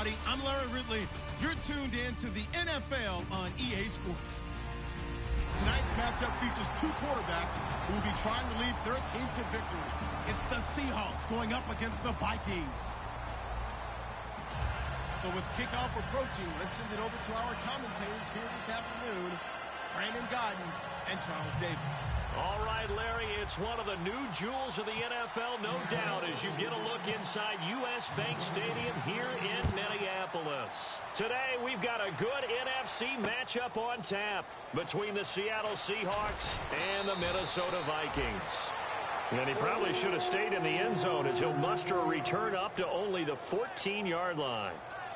everybody. I'm Larry Ridley. You're tuned in to the NFL on EA Sports. Tonight's matchup features two quarterbacks who will be trying to lead their team to victory. It's the Seahawks going up against the Vikings. So with kickoff approaching, let's send it over to our commentators here this afternoon, Brandon Godden and Charles Davis. All right, Larry, it's one of the new jewels of the NFL, no doubt, as you get a look inside U.S. Bank Stadium here in Minneapolis. Today, we've got a good NFC matchup on tap between the Seattle Seahawks and the Minnesota Vikings. And he probably should have stayed in the end zone as he'll muster a return up to only the 14-yard line.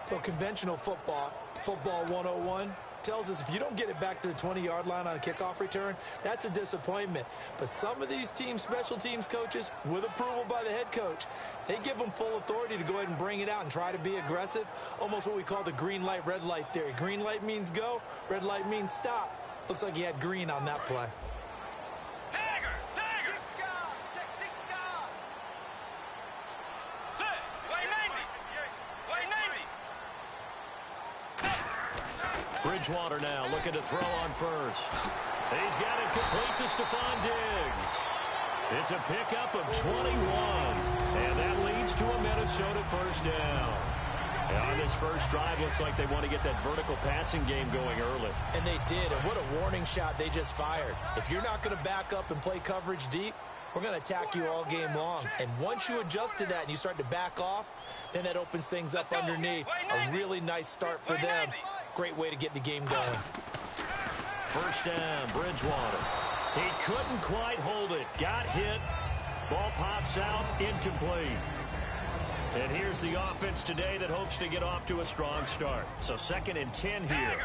Well, conventional football 101, tells us if you don't get it back to the 20-yard line on a kickoff return, that's a disappointment. But some of these teams, special teams coaches, with approval by the head coach, they give them full authority to go ahead and bring it out and try to be aggressive, almost what we call the green light, red light theory. Green light means go, red light means stop. Looks like he had green on that play. Bridgewater now looking to throw on first. He's got it complete to Stephon Diggs. It's a pickup of 21, and that leads to a Minnesota first down. And on this first drive, looks like they want to get that vertical passing game going early. And they did, and what a warning shot they just fired. If you're not going to back up and play coverage deep, we're going to attack you all game long. And once you adjust to that and you start to back off, then that opens things up underneath. A really nice start for them. Great way to get the game going. First down, Bridgewater. He couldn't quite hold it. Got hit. Ball pops out, incomplete. And here's the offense today that hopes to get off to a strong start. So 2nd and 10 here.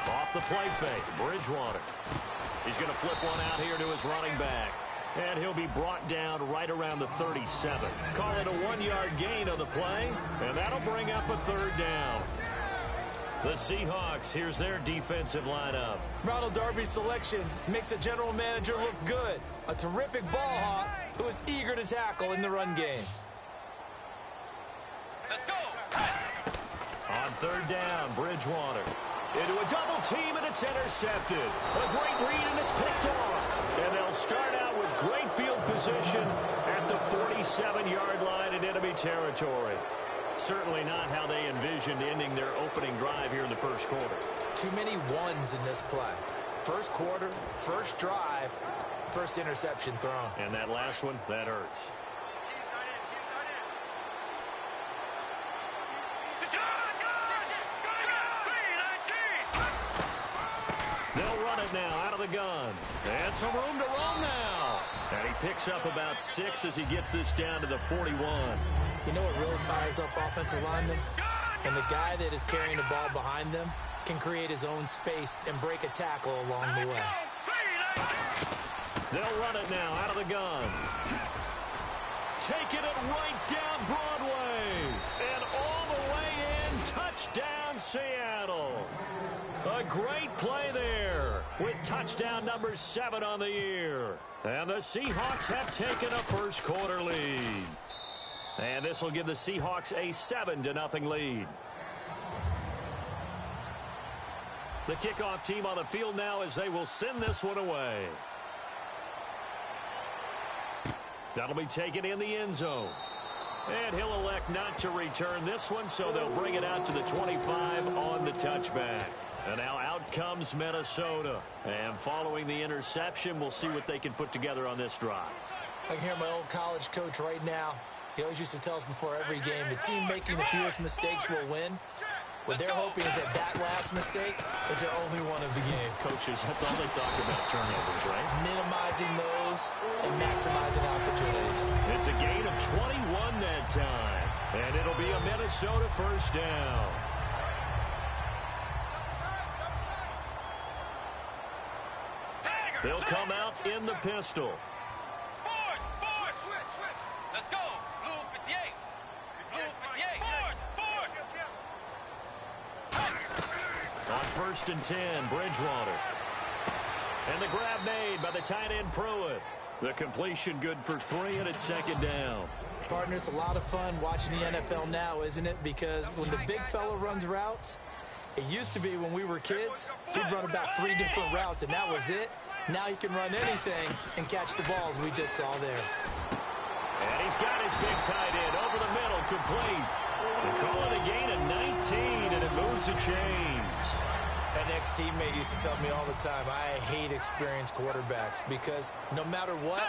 Off the play fake, Bridgewater. He's going to flip one out here to his running back. And he'll be brought down right around the 37. Call it a 1-yard gain on the play, and that'll bring up a third down. The Seahawks, here's their defensive lineup. Ronald Darby's selection makes a general manager look good. A terrific ball hawk who is eager to tackle in the run game. Let's go. On third down, Bridgewater. Into a double team, and it's intercepted. A great read, and it's picked off. And they'll start out with great field position at the 47-yard line in enemy territory. Certainly not how they envisioned ending their opening drive here in the first quarter. Too many ones in this play. First quarter, first drive, first interception thrown. And that last one, that hurts. They'll run it now out of the gun. And some room to roam now. And he picks up about 6 as he gets this down to the 41. You know what really fires up offensive linemen? And the guy that is carrying the ball behind them can create his own space and break a tackle along the way. They'll run it now out of the gun. Taking it right down Broadway. And all the way in. Touchdown, Seattle. A great play there with touchdown number 7 on the year. And the Seahawks have taken a first quarter lead. And this will give the Seahawks a 7-0 lead. The kickoff team on the field now as they will send this one away. That'll be taken in the end zone. And he'll elect not to return this one, so they'll bring it out to the 25 on the touchback. And now out comes Minnesota. And following the interception, we'll see what they can put together on this drive. I can hear my old college coach right now. He always used to tell us before every game, the team making the fewest mistakes will win. What they're hoping is that last mistake is their only one of the game. Coaches, that's all they talk about, turnovers, right? Minimizing those and maximizing opportunities. It's a gain of 21 that time. And it'll be a Minnesota first down. They'll come out in the pistol. Switch. Let's go. Blue 58. On 1st and 10, Bridgewater. And the grab made by the tight end Pruitt. The completion good for 3, and it's 2nd down. Partner, it's a lot of fun watching the NFL now, isn't it? Because when the big fella runs routes, it used to be when we were kids, he'd run about 3 different routes, and that was it. Now he can run anything and catch the balls we just saw there. And he's got his big tight end over the middle, complete. They call it a gain of 19, and it moves the chains. An ex-teammate used to tell me all the time, I hate experienced quarterbacks because no matter what,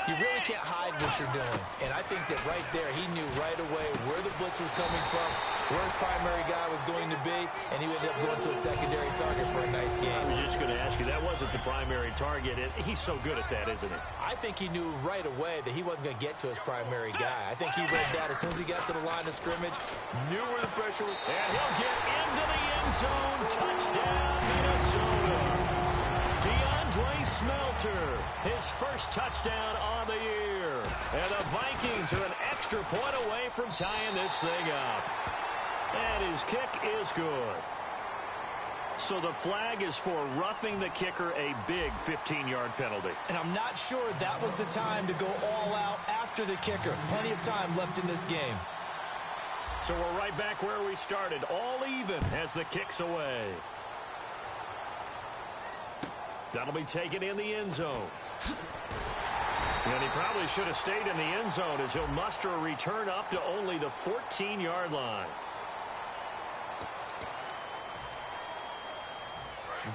you really can't hide what you're doing. And I think that right there, he knew right away where the blitz was coming from, where his primary guy was going to be, and he ended up going to a secondary target for a nice game. I was just going to ask you, that wasn't the primary target. He's so good at that, isn't he? I think he knew right away that he wasn't going to get to his primary guy. I think he read that as soon as he got to the line of scrimmage, knew where the pressure was. And he'll get into the end zone. Touchdown, Minnesota. DeAndre Smelter, his first touchdown on the year. And the Vikings are an extra point away from tying this thing up. And his kick is good. So the flag is for roughing the kicker, a big 15-yard penalty. And I'm not sure that was the time to go all out after the kicker. Plenty of time left in this game. So we're right back where we started, all even as the kick's away. That'll be taken in the end zone. And he probably should have stayed in the end zone as he'll muster a return up to only the 14-yard line.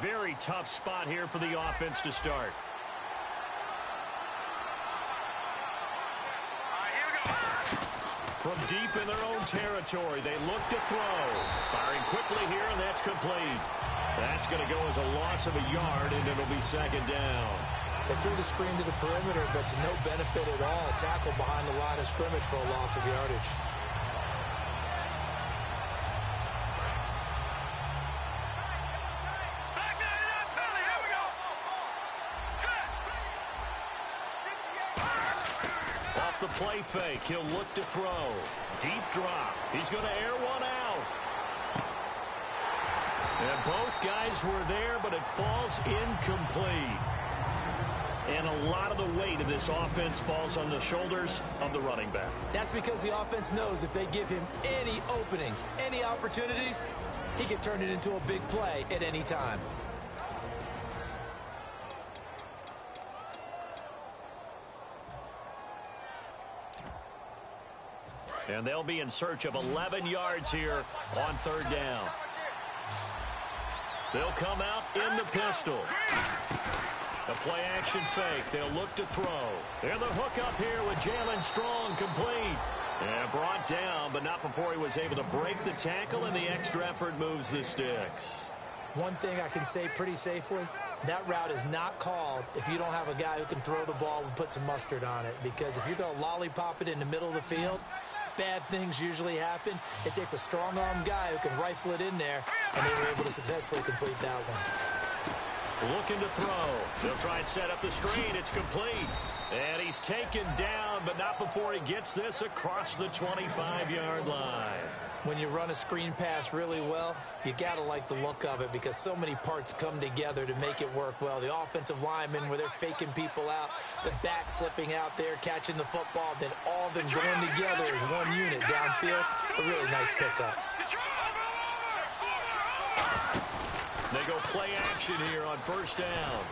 Very tough spot here for the offense to start. From deep in their own territory, they look to throw. Firing quickly here, and that's complete. That's going to go as a loss of a yard, and it'll be 2nd down. They threw the screen to the perimeter, but to no benefit at all. Tackle behind the line of scrimmage for a loss of yardage. Off the play fake, he'll look to throw. Deep drop. He's going to air one out. And both guys were there, but it falls incomplete. And a lot of the weight of this offense falls on the shoulders of the running back. That's because the offense knows if they give him any openings, any opportunities, he can turn it into a big play at any time. And they'll be in search of 11 yards here on 3rd down. They'll come out in the pistol. The play-action fake. They'll look to throw. They're the hook up here with Jalen Strong, complete. And brought down, but not before he was able to break the tackle, and the extra effort moves the sticks. One thing I can say pretty safely, that route is not called if you don't have a guy who can throw the ball and put some mustard on it. Because if you're going to lollipop it in the middle of the field, bad things usually happen. It takes a strong-arm guy who can rifle it in there, and they were able to successfully complete that one. Looking to throw. They'll try and set up the screen. It's complete. And he's taken down, but not before he gets this across the 25-yard line. When you run a screen pass really well, you got to like the look of it because so many parts come together to make it work well. The offensive linemen, where they're faking people out, the back slipping out there, catching the football, then all of them going together as one unit downfield. A really nice pickup. They go play action here on 1st down.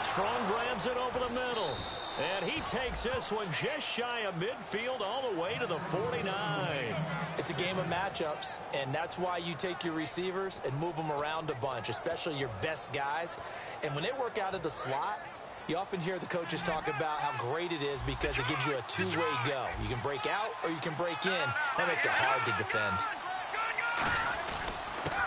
Strong grabs it over the middle. And he takes this one just shy of midfield all the way to the 49. It's a game of matchups, and that's why you take your receivers and move them around a bunch, especially your best guys. And when they work out of the slot, you often hear the coaches talk about how great it is because it gives you a two-way go. You can break out or you can break in. That makes it hard to defend.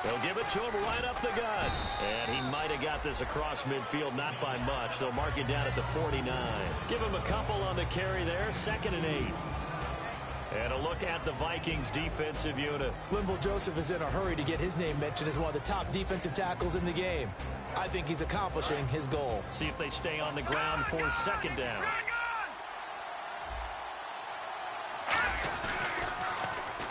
They'll give it to him right up the gut. And he might have got this across midfield, not by much. They'll mark it down at the 49. Give him a couple on the carry there, 2nd and 8. And a look at the Vikings defensive unit. Linval Joseph is in a hurry to get his name mentioned as one of the top defensive tackles in the game. I think he's accomplishing his goal. See if they stay on the ground for 2nd down.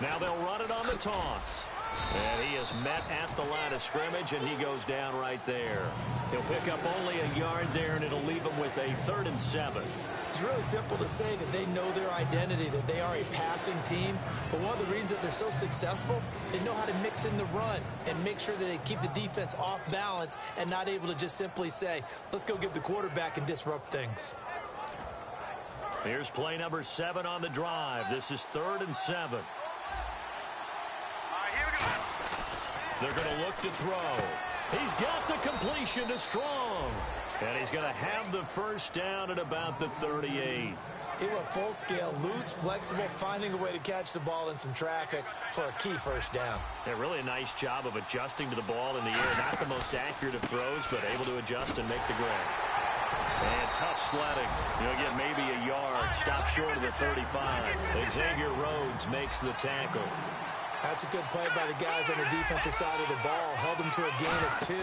Now they'll run it on the toss. And he is met at the line of scrimmage, and he goes down right there. He'll pick up only a yard there, and it'll leave him with a 3rd and 7. It's really simple to say that they know their identity, that they are a passing team. But one of the reasons that they're so successful, they know how to mix in the run and make sure that they keep the defense off balance and not able to just simply say, let's go get the quarterback and disrupt things. Here's play number 7 on the drive. This is 3rd and 7. They're going to look to throw. He's got the completion to Strong. And he's going to have the first down at about the 38. He went full scale, loose, flexible, finding a way to catch the ball in some traffic for a key first down. Yeah, really a nice job of adjusting to the ball in the air. Not the most accurate of throws, but able to adjust and make the grab. And tough sledding. You'll get maybe a yard. Stop short of the 35. Xavier Rhodes makes the tackle. That's a good play by the guys on the defensive side of the ball. Held them to a gain of 2.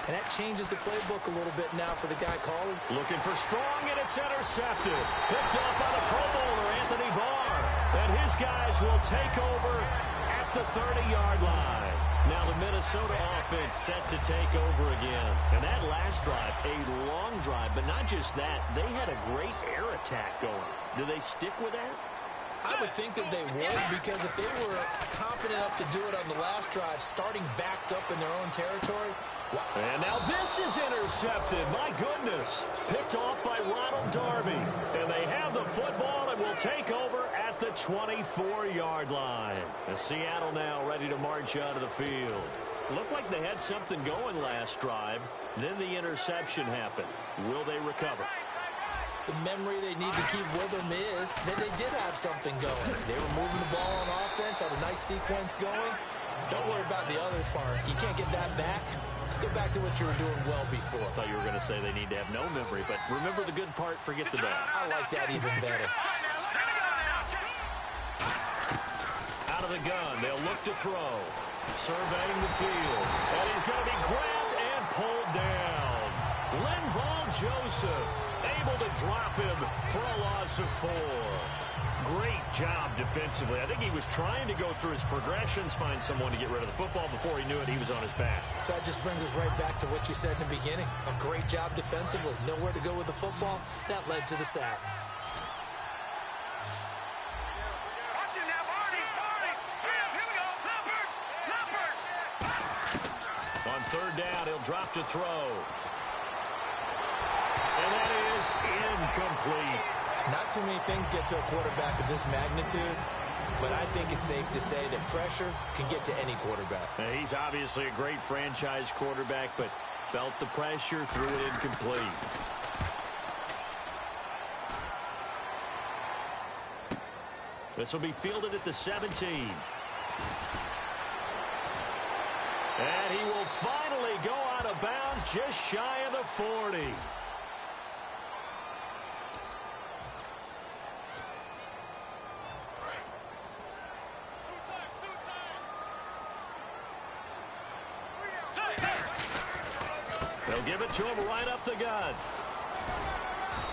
And that changes the playbook a little bit now for the guy calling. Looking for Strong, and it's intercepted. Picked up by the Pro Bowler, Anthony Barr. And his guys will take over at the 30-yard line. Now the Minnesota offense set to take over again. And that last drive, a long drive, but not just that. They had a great air attack going. Do they stick with that? I would think that they would, because if they were confident enough to do it on the last drive, starting backed up in their own territory. And now this is intercepted. My goodness. Picked off by Ronald Darby. And they have the football and will take over at the 24-yard line. And Seattle now ready to march out of the field. Looked like they had something going last drive. Then the interception happened. Will they recover? The memory they need to keep with them is that they did have something going. They were moving the ball on offense, had a nice sequence going. Don't worry about the other part. You can't get that back. Let's go back to what you were doing well before. I thought you were going to say they need to have no memory, but remember the good part, forget the bad. I like that even better. Out of the gun, they'll look to throw. Surveying the field. And he's going to be grabbed and pulled down. Linval Joseph able to drop him for a loss of 4. Great job defensively. I think he was trying to go through his progressions, find someone to get rid of the football. Before he knew it, he was on his back. So that just brings us right back to what you said in the beginning. A great job defensively. Nowhere to go with the football. That led to the sack. On 3rd down, he'll drop to throw. And that is incomplete. Not too many things get to a quarterback of this magnitude, but I think it's safe to say that pressure can get to any quarterback. Now, he's obviously a great franchise quarterback, but felt the pressure, threw it incomplete. This will be fielded at the 17. And he will finally go out of bounds just shy of the 40. They'll give it to him right up the gut.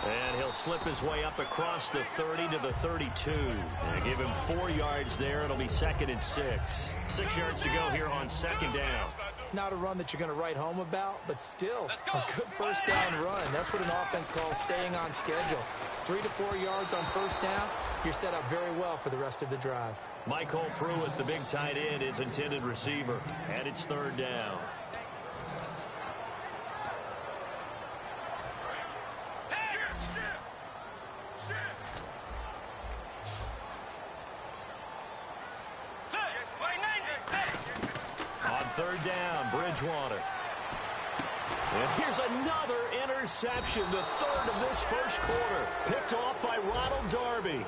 And he'll slip his way up across the 30 to the 32. And give him 4 yards there. It'll be 2nd and 6. 6 yards to go here on 2nd down. Not a run that you're going to write home about, but still a good first down run. That's what an offense calls staying on schedule. 3 to 4 yards on first down. You're set up very well for the rest of the drive. Michael Pruitt, the big tight end, is intended receiver. And it's 3rd down. On 3rd down, Bridgewater. And here's another interception, the 3rd of this first quarter. Picked off by Ronald Darby.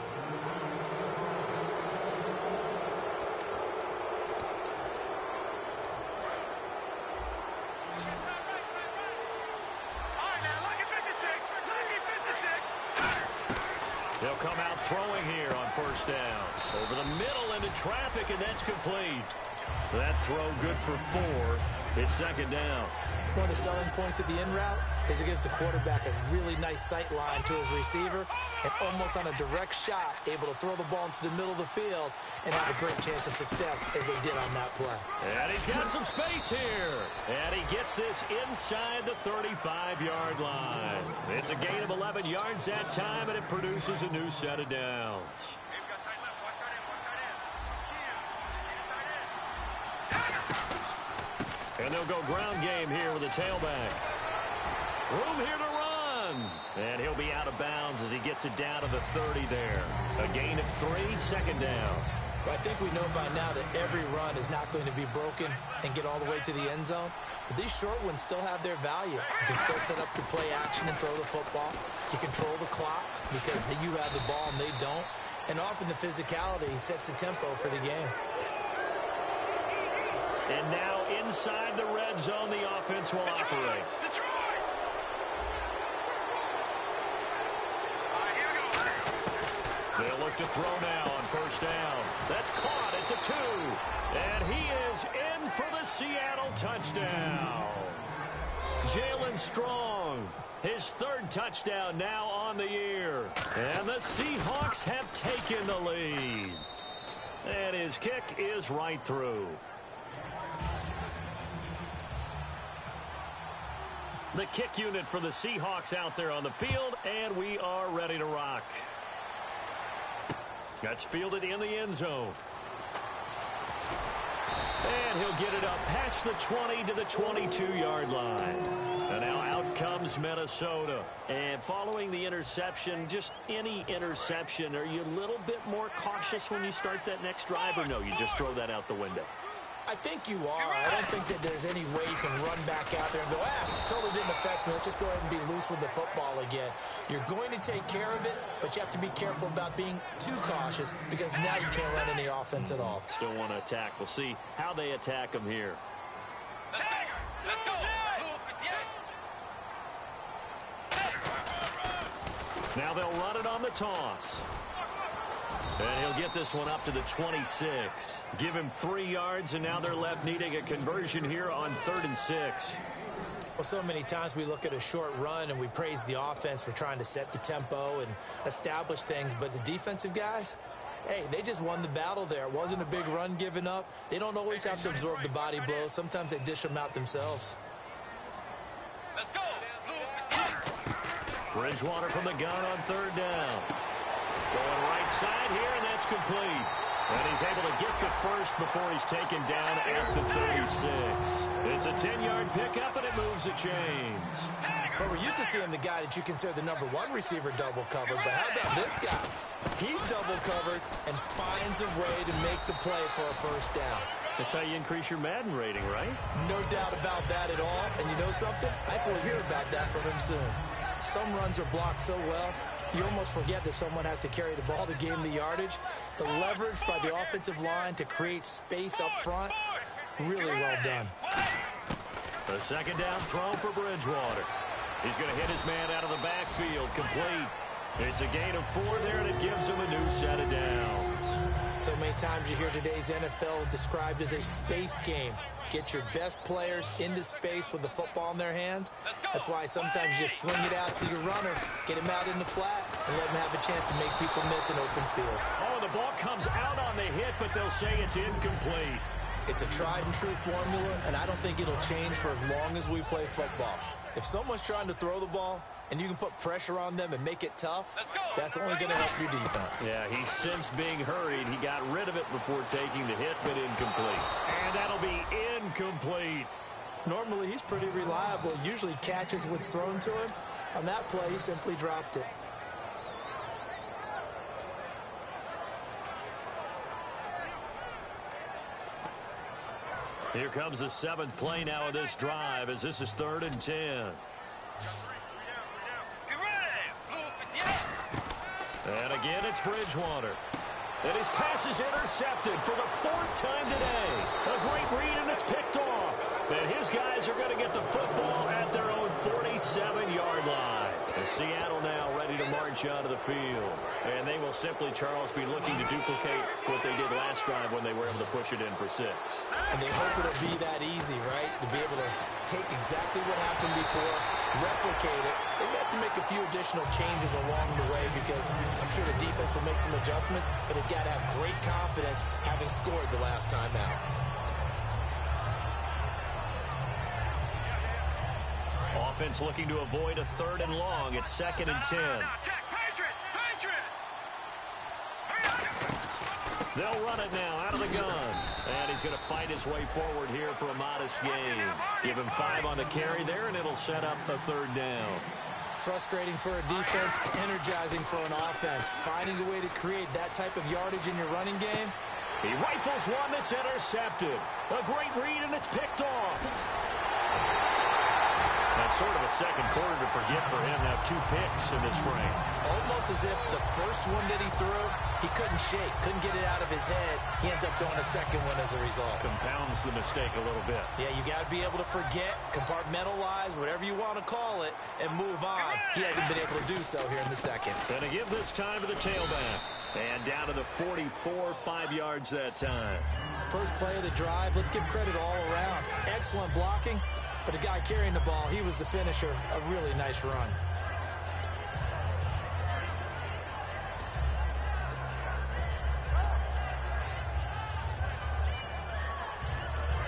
They'll come out throwing here on 1st down. Over the middle into traffic, and that's complete. That throw good for 4. It's 2nd down. One of the selling points of the in route, is it gives the quarterback a really nice sight line to his receiver and almost on a direct shot, able to throw the ball into the middle of the field and have a great chance of success as they did on that play. And he's got some space here. And he gets this inside the 35-yard line. It's a gain of 11 yards that time, and it produces a new set of downs. And they'll go ground game here with a tailback. Room here to run. And he'll be out of bounds as he gets it down to the 30 there. A gain of 3, second down. Well, I think we know by now that every run is not going to be broken and get all the way to the end zone. But these short ones still have their value. You can still set up your play action and throw the football. You control the clock because you have the ball and they don't. And often the physicality sets the tempo for the game. And now inside the red zone, the offense will operate. They'll look to throw now on first down. That's caught at the 2. And he is in for the Seattle touchdown. Jalen Strong, his 3rd touchdown now on the year. And the Seahawks have taken the lead. And his kick is right through. The kick unit for the Seahawks out there on the field, and we are ready to rock. That's fielded in the end zone. And he'll get it up past the 20 to the 22-yard line. And now out comes Minnesota. And following the interception, just any interception, are you a little bit more cautious when you start that next drive, or no, you just throw that out the window? I think you are. I don't think that there's any way you can run back out there and go, totally didn't affect me. Let's just go ahead and be loose with the football again. You're going to take care of it, but you have to be careful about being too cautious because now you can't run any offense at all. Still want to attack. We'll see how they attack him here. Let's go. Now they'll run it on the toss. And he'll get this one up to the 26. Give him 3 yards, and now they're left needing a conversion here on 3rd and 6. Well, so many times we look at a short run and we praise the offense for trying to set the tempo and establish things, but the defensive guys, hey, they just won the battle there. It wasn't a big run given up. They don't always have to absorb the body blows. Sometimes they dish them out themselves. Let's go. Bridgewater from the gun on 3rd down. Going right side here, and that's complete. And he's able to get the first before he's taken down at the 36. It's a 10-yard pickup, and it moves the chains. Well, we're used to seeing the guy that you consider the #1 receiver double covered, but how about this guy? He's double covered and finds a way to make the play for a first down. That's how you increase your Madden rating, right? No doubt about that at all. And you know something? I think we'll hear about that from him soon. Some runs are blocked so well, you almost forget that someone has to carry the ball to gain the yardage. The leverage by the offensive line to create space up front, really well done. The 2nd down throw for Bridgewater. He's going to hit his man out of the backfield, complete. It's a gain of 4 there, and it gives him a new set of downs. So many times you hear today's NFL described as a space game. Get your best players into space with the football in their hands. That's why sometimes you just swing it out to your runner, get him out in the flat, and let him have a chance to make people miss an open field. Oh, the ball comes out on the hit, but they'll say it's incomplete. It's a tried-and-true formula, and I don't think it'll change for as long as we play football. If someone's trying to throw the ball, and you can put pressure on them and make it tough, that's only going to help your defense. Yeah, he's since being hurried. He got rid of it before taking the hit, but incomplete. And that'll be incomplete. Normally, he's pretty reliable. Usually catches what's thrown to him. On that play, he simply dropped it. Here comes the 7th play now of this drive as this is 3rd and 10. And again, it's Bridgewater. And his pass is intercepted for the 4th time today. A great read, and it's picked off. And his guys are going to get the football at their own 47-yard line. And Seattle now ready to march out of the field. And they will simply, Charles, be looking to duplicate what they did last drive when they were able to push it in for 6. And they hope it'll be that easy, right? To be able to take exactly what happened before replicate it. They may have to make a few additional changes along the way because I'm sure the defense will make some adjustments, but they've got to have great confidence having scored the last time out. Offense looking to avoid a 3rd and long. It's 2nd and 10. They'll run it now out of the gun. And he's going to fight his way forward here for a modest gain. Give him 5 on the carry there, and it'll set up a 3rd down. Frustrating for a defense, energizing for an offense. Finding a way to create that type of yardage in your running game. He rifles one that's intercepted. A great read, and it's picked off. That's sort of a second quarter to forget for him. Now 2 picks in this frame. Almost as if the first one that he threw, he couldn't shake, couldn't get it out of his head. He ends up throwing a second one as a result. Compounds the mistake a little bit. Yeah, you got to be able to forget, compartmentalize, whatever you want to call it, and move on. He hasn't been able to do so here in the second. Going to give this time to the tailback. And down to the 44, 5 yards that time. First play of the drive, let's give credit all around. Excellent blocking. But the guy carrying the ball, he was the finisher. A really nice run.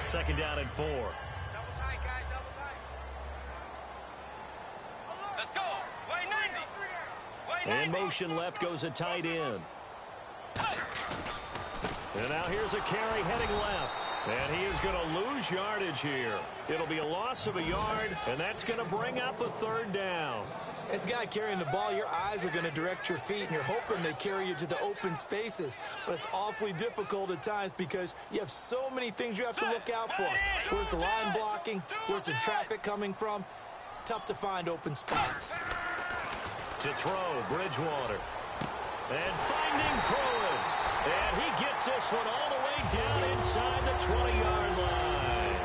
Second down and 4. Double tight, guys, double tight. Let's go. Way 90. In motion left goes a tight end. And now here's a carry heading left. And he is going to lose yardage here. It'll be a loss of a yard, and that's going to bring up a 3rd down. As a guy carrying the ball, your eyes are going to direct your feet, and you're hoping they carry you to the open spaces. But it's awfully difficult at times because you have so many things you have to look out for. Where's the line blocking? Where's the traffic coming from? Tough to find open spots. To throw, Bridgewater. And finding Pruitt. And he gets this one all the way down inside the 20-yard line.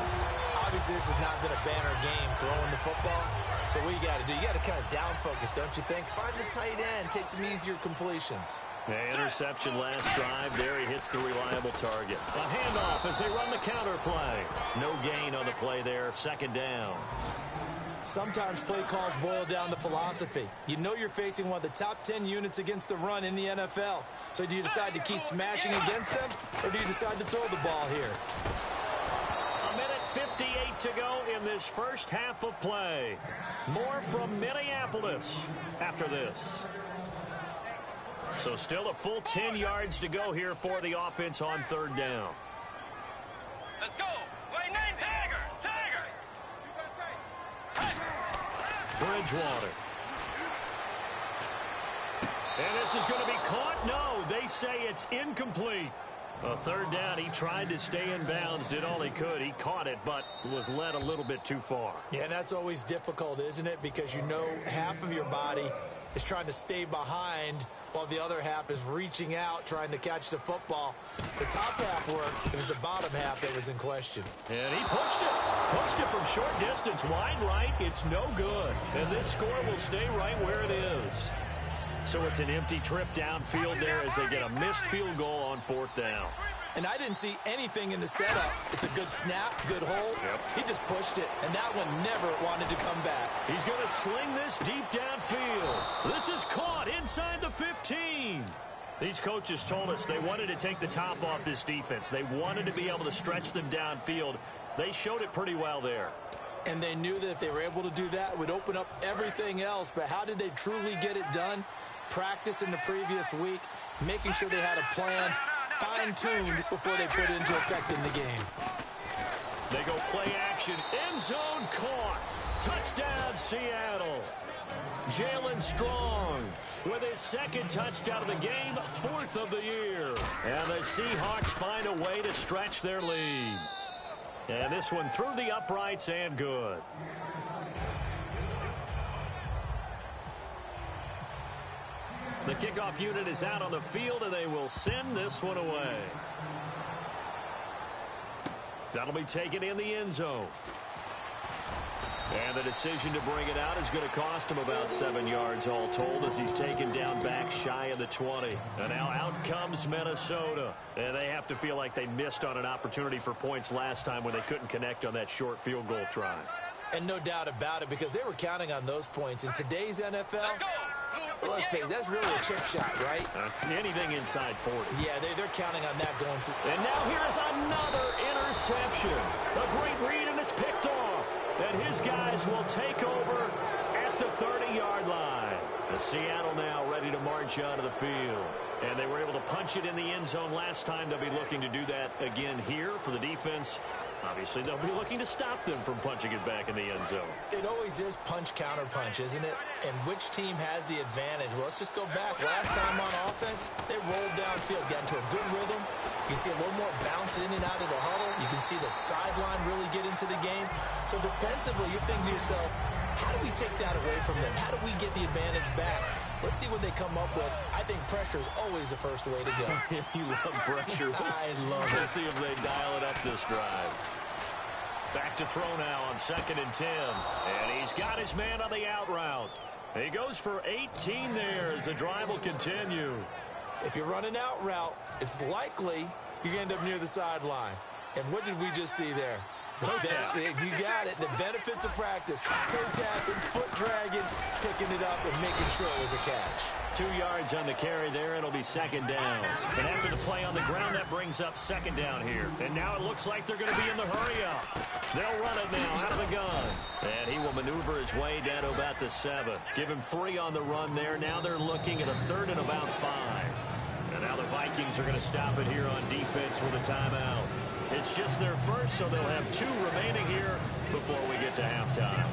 Obviously, this has not been a banner game throwing the football. So what you got to do, you got to kind of down focus, don't you think? Find the tight end, take some easier completions. Interception last drive. There he hits the reliable target. A handoff as they run the counter play. No gain on the play there. 2nd down. Sometimes play calls boil down to philosophy. You know you're facing one of the top 10 units against the run in the NFL. So do you decide to keep smashing against them, or do you decide to throw the ball here? A minute 58 to go in this first half of play. More from Minneapolis after this. So still a full 10 yards to go here for the offense on 3rd down. Let's go. Way 9. Tiger. Bridgewater. And this is going to be caught. No, they say it's incomplete. A 3rd down. He tried to stay in bounds, did all he could. He caught it, but was led a little bit too far. Yeah, and that's always difficult, isn't it? Because you know half of your body is trying to stay behind while the other half is reaching out, trying to catch the football. The top half worked. It was the bottom half that was in question. And he pushed it. Pushed it from short distance. Wide right. It's no good. And this score will stay right where it is. So it's an empty trip downfield there as they get a missed field goal on 4th down. And I didn't see anything in the setup. It's a good snap, good hold. Yep. He just pushed it, and that one never wanted to come back. He's going to sling this deep downfield. This is caught inside the 15. These coaches told us they wanted to take the top off this defense. They wanted to be able to stretch them downfield. They showed it pretty well there. And they knew that if they were able to do that, it would open up everything else. But how did they truly get it done? Practice in the previous week, making sure they had a plan, fine-tuned before they put it into effect in the game. They go play action. End zone caught. Touchdown, Seattle. Jalen Strong with his 2nd touchdown of the game, 4th of the year. And the Seahawks find a way to stretch their lead. And this one through the uprights and good. The kickoff unit is out on the field, and they will send this one away. That'll be taken in the end zone. And the decision to bring it out is going to cost him about 7 yards all told as he's taken down back shy of the 20. And now out comes Minnesota. And they have to feel like they missed on an opportunity for points last time when they couldn't connect on that short field goal try. And no doubt about it, because they were counting on those points. In today's NFL, let's face it, that's really a chip shot, right? That's anything inside 40. Yeah, they're counting on that going through. And now here's another interception. A great read, and it's picked off. And his guys will take over at the 30-yard line. The Seattle now ready to march onto the field. And they were able to punch it in the end zone last time. They'll be looking to do that again here for the defense. Obviously, they'll be looking to stop them from punching it back in the end zone. It always is punch-counter-punch, isn't it? And which team has the advantage? Well, let's just go back. Last time on offense, they rolled downfield, got into a good rhythm. You can see a little more bounce in and out of the huddle. You can see the sideline really get into the game. So defensively, you're thinking to yourself, how do we take that away from them? How do we get the advantage back? Let's see what they come up with. I think pressure is always the first way to go. You love pressure. I love it. Let's see if they dial it up this drive. Back to throw now on 2nd and 10. And he's got his man on the out route. He goes for 18 there as the drive will continue. If you're running out route, it's likely you're going to end up near the sideline. And what did we just see there? Toe tap. You got it. The benefits of practice. Toe tapping, foot dragging, picking it up, and making sure it was a catch. 2 yards on the carry there. It'll be 2nd down. And after the play on the ground, that brings up 2nd down here. And now it looks like they're going to be in the hurry-up. They'll run it now out of the gun. And he will maneuver his way down to about the 7. Give him 3 on the run there. Now they're looking at a 3rd and about 5. And now the Vikings are going to stop it here on defense with a timeout. It's just their first, so they'll have 2 remaining here before we get to halftime.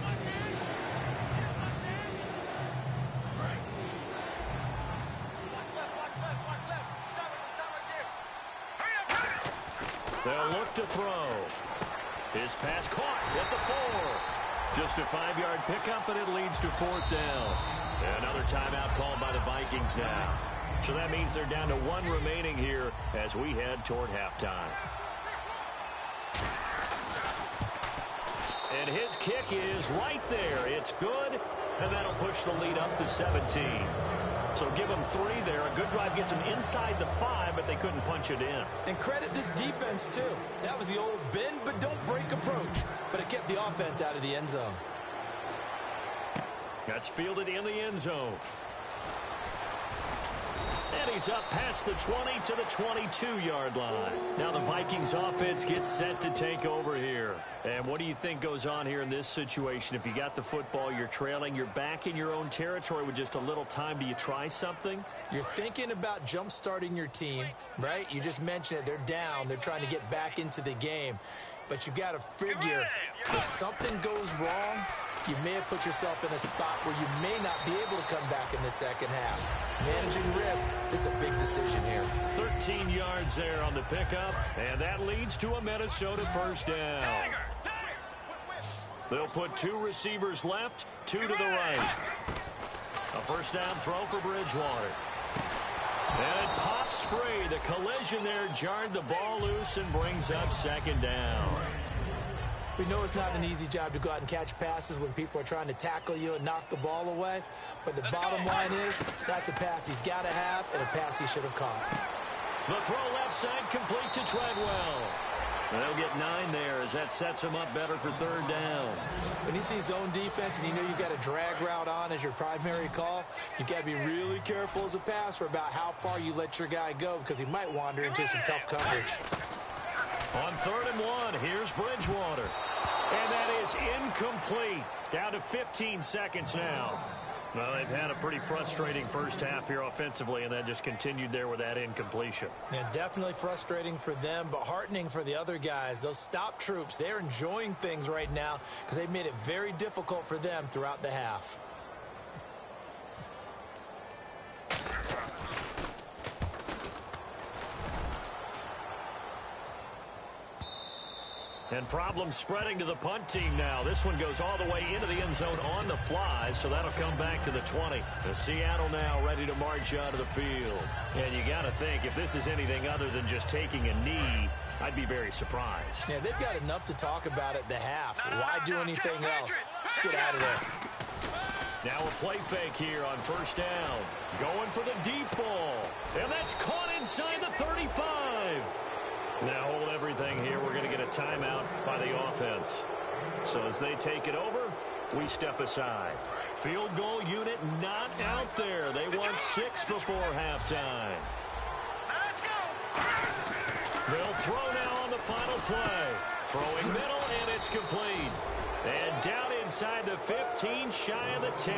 They'll look to throw. His pass caught at the 4. Just a 5-yard pickup, and it leads to 4th down. Another timeout called by the Vikings now. So that means they're down to 1 remaining here as we head toward halftime. And his kick is right there. It's good, and that'll push the lead up to 17. So give them 3 there. A good drive gets them inside the 5, but they couldn't punch it in. And credit this defense, too. That was the old bend but don't break approach, but it kept the offense out of the end zone. That's fielded in the end zone. And he's up past the 20 to the 22-yard line. Now the Vikings offense gets set to take over here. And what do you think goes on here in this situation? If you got the football, you're trailing, you're back in your own territory with just a little time. Do you try something? You're thinking about jump-starting your team, right? You just mentioned it. They're down. They're trying to get back into the game. But you got to figure if something goes wrong, you may have put yourself in a spot where you may not be able to come back in the second half. Managing risk, this is a big decision here. 13 yards there on the pickup, and that leads to a Minnesota first down. They'll put 2 receivers left, 2 to the right. A first down throw for Bridgewater. And it pops free. The collision there jarred the ball loose and brings up 2nd down. We know it's not an easy job to go out and catch passes when people are trying to tackle you and knock the ball away. But the bottom line is, that's a pass he's got to have and a pass he should have caught. The throw left side complete to Treadwell. They'll get 9 there as that sets him up better for 3rd down. When you see zone defense and you know you've got a drag route on as your primary call, you've got to be really careful as a passer about how far you let your guy go because he might wander into some tough coverage. On 3rd and 1, here's Bridgewater. And that is incomplete. Down to 15 seconds now. Well, they've had a pretty frustrating first half here offensively, and that just continued there with that incompletion. Yeah, definitely frustrating for them, but heartening for the other guys. Those stop troops, they're enjoying things right now because they've made it very difficult for them throughout the half. And problems spreading to the punt team now. This one goes all the way into the end zone on the fly, so that'll come back to the 20. The Seattle now ready to march out of the field. And you got to think, if this is anything other than just taking a knee, I'd be very surprised. Yeah, they've got enough to talk about at the half. Why do anything else? Let's get out of there. Now a play fake here on first down. Going for the deep ball. And that's caught inside the 35. Now hold everything here. We're going to get a timeout by the offense. So as they take it over, we step aside. Field goal unit not out there. They want 6 before halftime. Let's go. They'll throw now on the final play. Throwing middle, and it's complete. And down inside the 15, shy of the 10.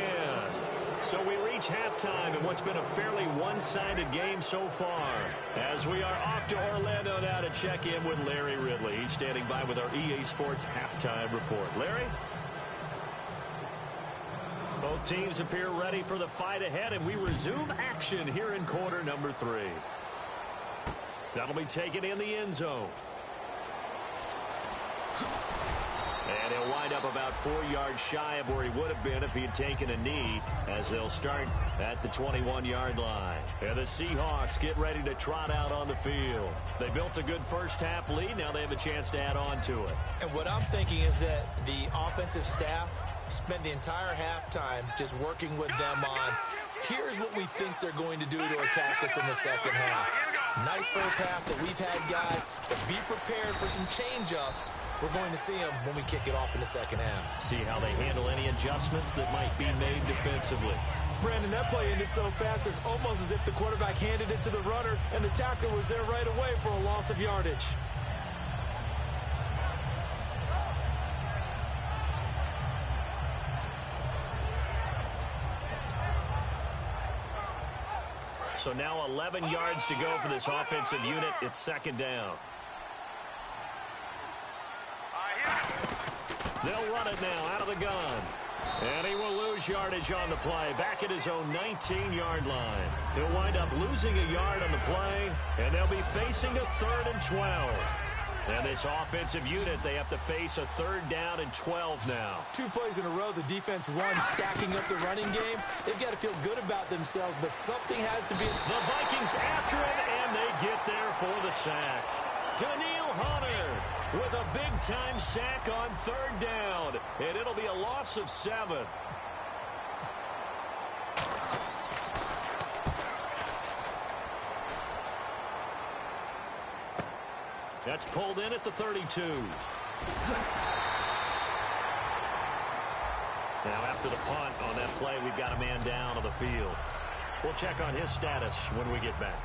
So we reach halftime in what's been a fairly one-sided game so far. As we are off to Orlando now to check in with Larry Ridley. He's standing by with our EA Sports halftime report. Larry? Both teams appear ready for the fight ahead, and we resume action here in quarter number 3. That'll be taken in the end zone. And he'll wind up about 4 yards shy of where he would have been if he had taken a knee, as they'll start at the 21-yard line. And the Seahawks get ready to trot out on the field. They built a good first-half lead. Now they have a chance to add on to it. And what I'm thinking is that the offensive staff spent the entire halftime just working with them on, here's what we think they're going to do to attack us in the second half. Nice first half that we've had, guys, but be prepared for some change-ups. We're going to see them when we kick it off in the second half. See how they handle any adjustments that might be made defensively. Brandon, that play ended so fast, it's almost as if the quarterback handed it to the runner, and the tackler was there right away for a loss of yardage. So now 11 yards to go for this offensive unit. It's second down. They'll run it now out of the gun. And he will lose yardage on the play. Back at his own 19-yard line. He'll wind up losing a yard on the play, and they'll be facing a 3rd and 12. And this offensive unit, they have to face a 3rd down and 12 now. 2 plays in a row, the defense won, stacking up the running game. They've got to feel good about themselves, but something has to be. The Vikings after him, and they get there for the sack. Daniil Hunter with a big-time sack on 3rd down, and it'll be a loss of 7. That's pulled in at the 32. Now after the punt on that play, we've got a man down on the field. We'll check on his status when we get back.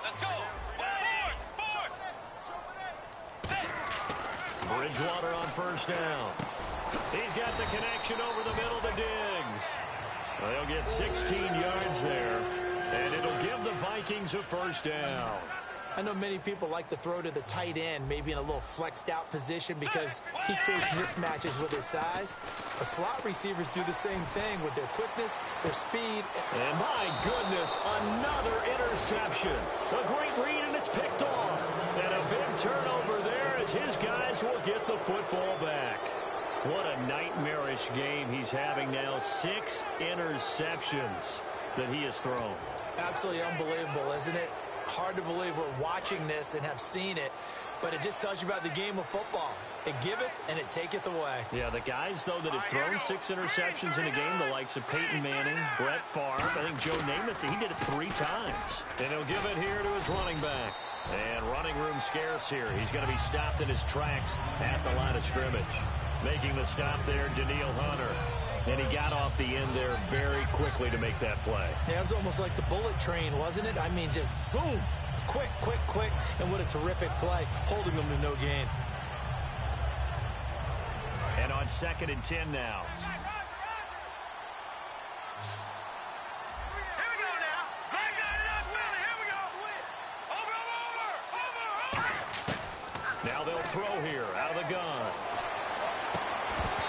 Let's go. Bridgewater on 1st down. He's got the connection over the middle to Diggs. They'll get 16 yards there, and it'll give the Vikings a 1st down. I know many people like to throw to the tight end, maybe in a little flexed out position because he creates mismatches with his size. But slot receivers do the same thing with their quickness, their speed. And my goodness, another interception. A great read, and it's picked off. And a big turnover there as his guys will get the football back. What a nightmarish game he's having now. 6 interceptions that he has thrown. Absolutely unbelievable, isn't it? Hard to believe we're watching this and have seen it, but it just tells you about the game of football. It giveth and it taketh away. Yeah, the guys, though, that have thrown 6 interceptions in a game, the likes of Peyton Manning, Brett Favre, I think Joe Namath, he did it 3 times. And he'll give it here to his running back. And running room scarce here. He's going to be stopped in his tracks at the line of scrimmage. Making the stop there, Daniil Hunter. And he got off the end there very quickly to make that play. Yeah, it was almost like the bullet train, wasn't it? I mean, just zoom. Quick, quick, quick. And what a terrific play, holding them to no gain. And on 2nd and 10 now. Now they'll throw here out of the gun.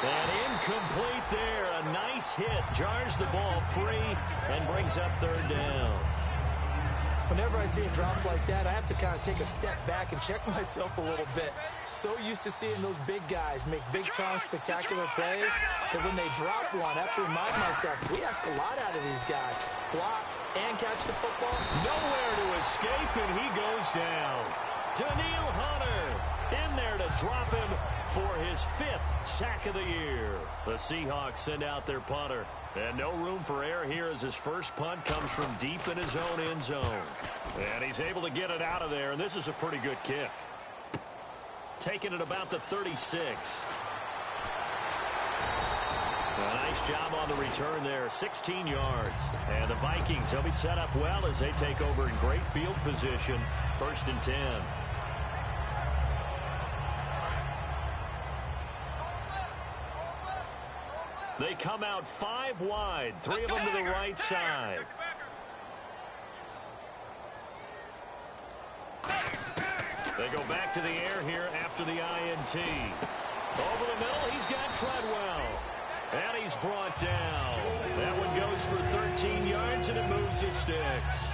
And incomplete there. A nice hit. Jars the ball free and brings up 3rd down. Whenever I see a drop like that, I have to kind of take a step back and check myself a little bit. So used to seeing those big guys make big-time spectacular plays that when they drop one, I have to remind myself, we ask a lot out of these guys. Block and catch the football. Nowhere to escape, and he goes down. Daniil Hunter in there to drop him for his 5th sack of the year. The Seahawks send out their punter. And no room for error here as his first punt comes from deep in his own end zone. And he's able to get it out of there, and this is a pretty good kick. Taking it about the 36. A nice job on the return there, 16 yards. And the Vikings, they'll be set up well as they take over in great field position, 1st and 10. They come out 5 wide, 3 of them to the right side. They go back to the air here after the INT. Over the middle, he's got Treadwell. And he's brought down. That one goes for 13 yards, and it moves his sticks.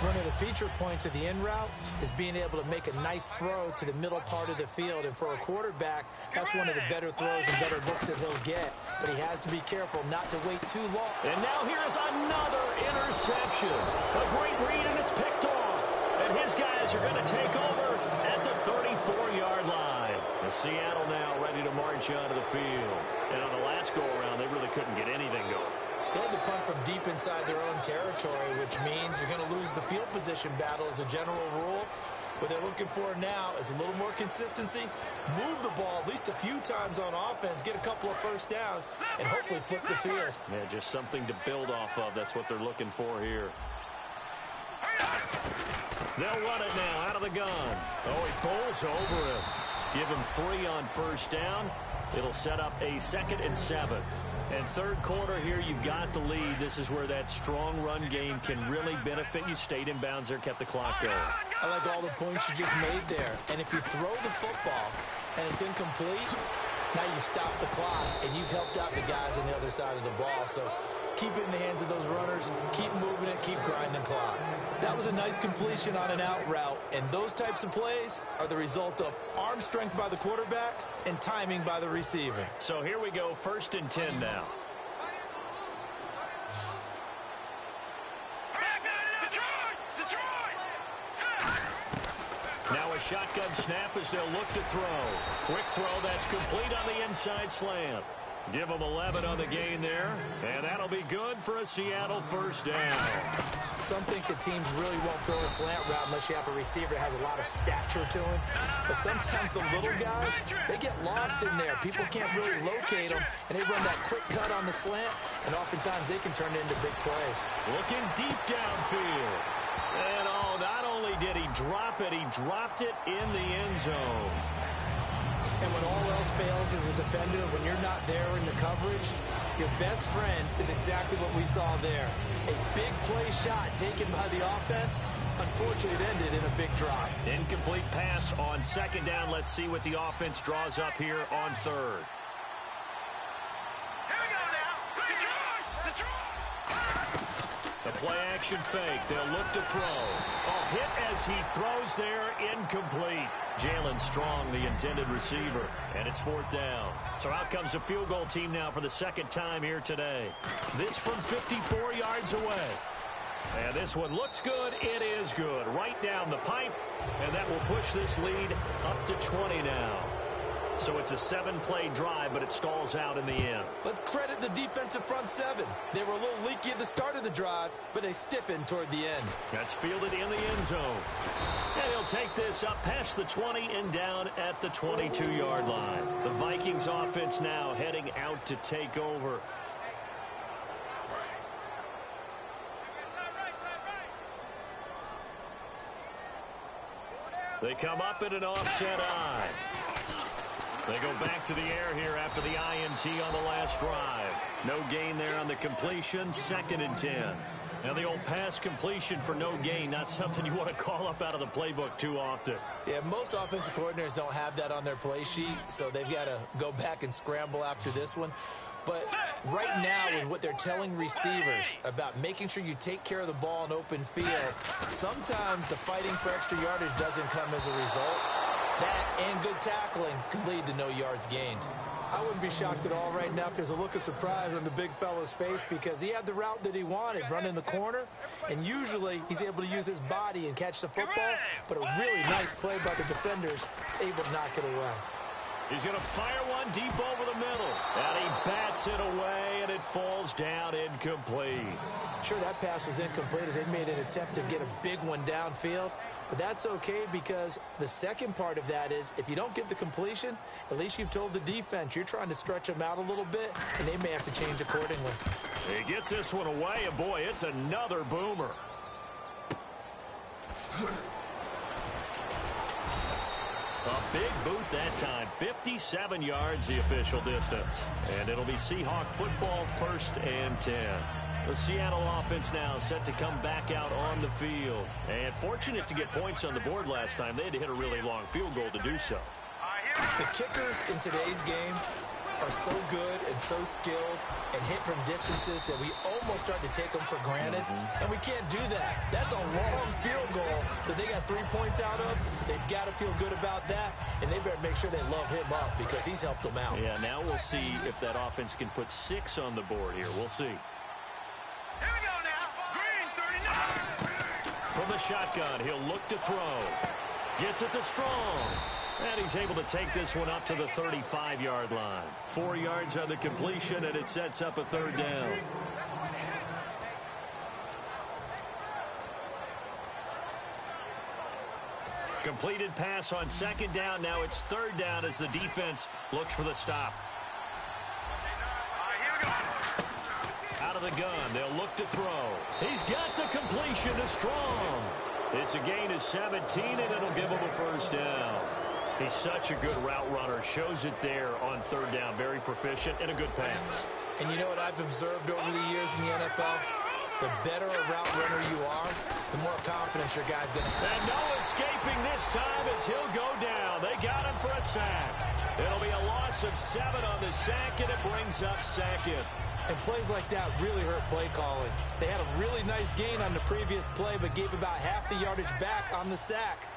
One of the feature points of the in route is being able to make a nice throw to the middle part of the field. And for a quarterback, that's one of the better throws and better looks that he'll get. But he has to be careful not to wait too long. And now here's another interception. A great read, and it's picked off. And his guys are going to take over at the 34-yard line. And Seattle now ready to march onto the field. And on the last go-around, they really couldn't get anything going. They had to punt from deep inside their own territory, which means you're going to lose the field position battle as a general rule. What they're looking for now is a little more consistency, move the ball at least a few times on offense, get a couple of first downs, and hopefully flip the field. Yeah, just something to build off of. That's what they're looking for here. They'll run it now out of the gun. Oh, he pulls over him. Give him 3 on first down. It'll set up a 2nd and 7. And third quarter here, you've got the lead. This is where that strong run game can really benefit you. Stayed in bounds there, kept the clock going. I like all the points you just made there. And if you throw the football and it's incomplete, now you stop the clock and you've helped out the guys on the other side of the ball. So keep it in the hands of those runners, keep moving it, keep grinding clock. That was a nice completion on an out route, and those types of plays are the result of arm strength by the quarterback and timing by the receiver. So here we go, 1st and 10 now. Now a shotgun snap as they'll look to throw. Quick throw that's complete on the inside slant. Give them 11 on the gain there, and that'll be good for a Seattle first down. Some think the teams really won't throw a slant route unless you have a receiver that has a lot of stature to him. But sometimes the little guys, they get lost in there. People can't really locate them, and they run that quick cut on the slant, and oftentimes they can turn it into big plays. Looking deep downfield. And not only did he drop it, he dropped it in the end zone. And when all else fails as a defender, when you're not there in the coverage, your best friend is exactly what we saw there. A big play shot taken by the offense. Unfortunately, it ended in a big drop. Incomplete pass on 2nd down. Let's see what the offense draws up here on 3rd. Here we go now. Detroit! The play-action fake. They'll look to throw. Oh, hit as he throws there. Incomplete. Jalen Strong, the intended receiver. And it's 4th down. So out comes the field goal team now for the 2nd time here today. This from 54 yards away. And this one looks good. It is good. Right down the pipe. And that will push this lead up to 20 now. So it's a 7-play drive, but it stalls out in the end. Let's credit the defensive front 7. They were a little leaky at the start of the drive, but they stiffened toward the end. That's fielded in the end zone. And he'll take this up past the 20 and down at the 22-yard line. The Vikings offense now heading out to take over. They come up in an offset eye. They go back to the air here after the INT on the last drive. No gain there on the completion, 2nd and 10. Now the old pass completion for no gain, not something you want to call up out of the playbook too often. Yeah, most offensive coordinators don't have that on their play sheet, so they've got to go back and scramble after this one. But right now, with what they're telling receivers about making sure you take care of the ball in open field, sometimes the fighting for extra yardage doesn't come as a result. That and good tackling can lead to no yards gained. I wouldn't be shocked at all right now if there's a look of surprise on the big fella's face because he had the route that he wanted, running the corner, and usually he's able to use his body and catch the football, but a really nice play by the defenders, able to knock it away. He's going to fire one deep over the middle. And he bats it away, and it falls down incomplete. Sure, that pass was incomplete as they made an attempt to get a big one downfield. But that's okay because the second part of that is if you don't get the completion, at least you've told the defense you're trying to stretch them out a little bit, and they may have to change accordingly. He gets this one away, and boy, it's another boomer. A big boot that time. 57 yards the official distance. And it'll be Seahawk football, 1st and 10. The Seattle offense now set to come back out on the field. And fortunate to get points on the board last time. They had to hit a really long field goal to do so. The kickers in today's game are so good and so skilled and hit from distances that we almost start to take them for granted. And we can't do that. That's a long field goal that they got 3 points out of. They've got to feel good about that, and they better make sure they love him up because he's helped them out. Yeah, now we'll see if that offense can put 6 on the board here. We'll see. Here we go now. Green 39. From the shotgun, he'll look to throw. Gets it to Strong. And he's able to take this one up to the 35-yard line. 4 yards on the completion, and it sets up a 3rd down. Completed pass on 2nd down. Now it's 3rd down as the defense looks for the stop. Out of the gun, they'll look to throw. He's got the completion to Strong. It's a gain of 17, and it'll give him a 1st down. He's such a good route runner. Shows it there on 3rd down. Very proficient and a good pass. And you know what I've observed over the years in the NFL? The better a route runner you are, the more confidence your guy's going to have. And no escaping this time as he'll go down. They got him for a sack. It'll be a loss of 7 on the sack, and it brings up 2nd. And plays like that really hurt play calling. They had a really nice gain on the previous play, but gave about half the yardage back on the sack.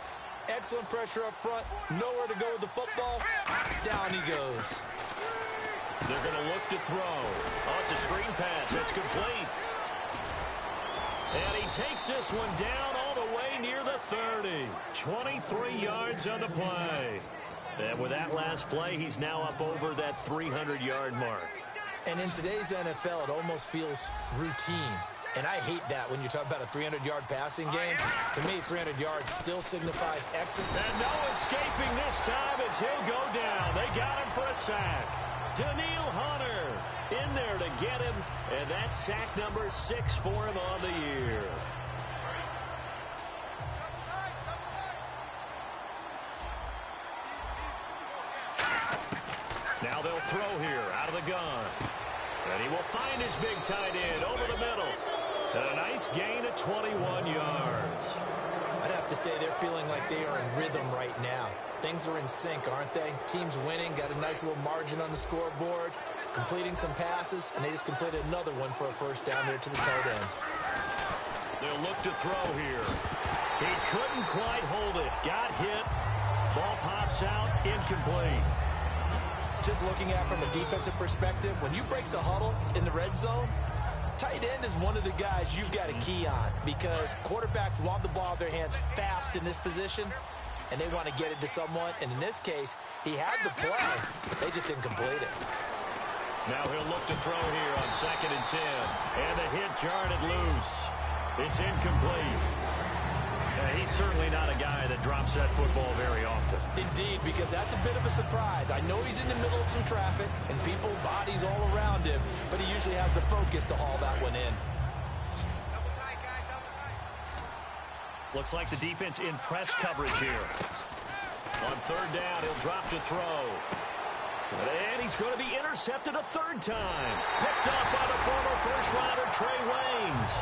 Excellent pressure up front. Nowhere to go with the football. Down he goes. They're going to look to throw. Oh, it's a screen pass. It's complete. And he takes this one down all the way near the 30. 23 yards on the play. And with that last play, he's now up over that 300-yard mark. And in today's NFL, it almost feels routine. And I hate that when you talk about a 300-yard passing game. To me, 300 yards still signifies excellent. And no escaping this time as he'll go down. They got him for a sack. Daniil Hunter in there to get him. And that's sack number 6 for him on the year. Now they'll throw here out of the gun. And he will find his big tight end over the middle. And a nice gain of 21 yards. I'd have to say they're feeling like they are in rhythm right now. Things are in sync, aren't they? Team's winning, got a nice little margin on the scoreboard, completing some passes, and they just completed another one for a 1st down there to the tight end. They'll look to throw here. He couldn't quite hold it. Got hit. Ball pops out, incomplete. Just looking at it from a defensive perspective, when you break the huddle in the red zone, tight end is one of the guys you've got to key on because quarterbacks want the ball in their hands fast in this position, and they want to get it to someone. And in this case, he had the play. They just didn't complete it. Now he'll look to throw here on 2nd and 10. And the hit jarred it loose. It's incomplete. He's certainly not a guy that drops that football very often. Indeed, because that's a bit of a surprise. I know he's in the middle of some traffic and people, bodies all around him, but he usually has the focus to haul that one in. Looks like the defense in press coverage here. On 3rd down, he'll drop to throw. And he's going to be intercepted a 3rd time. Picked up by the former first-rounder Trey Waynes.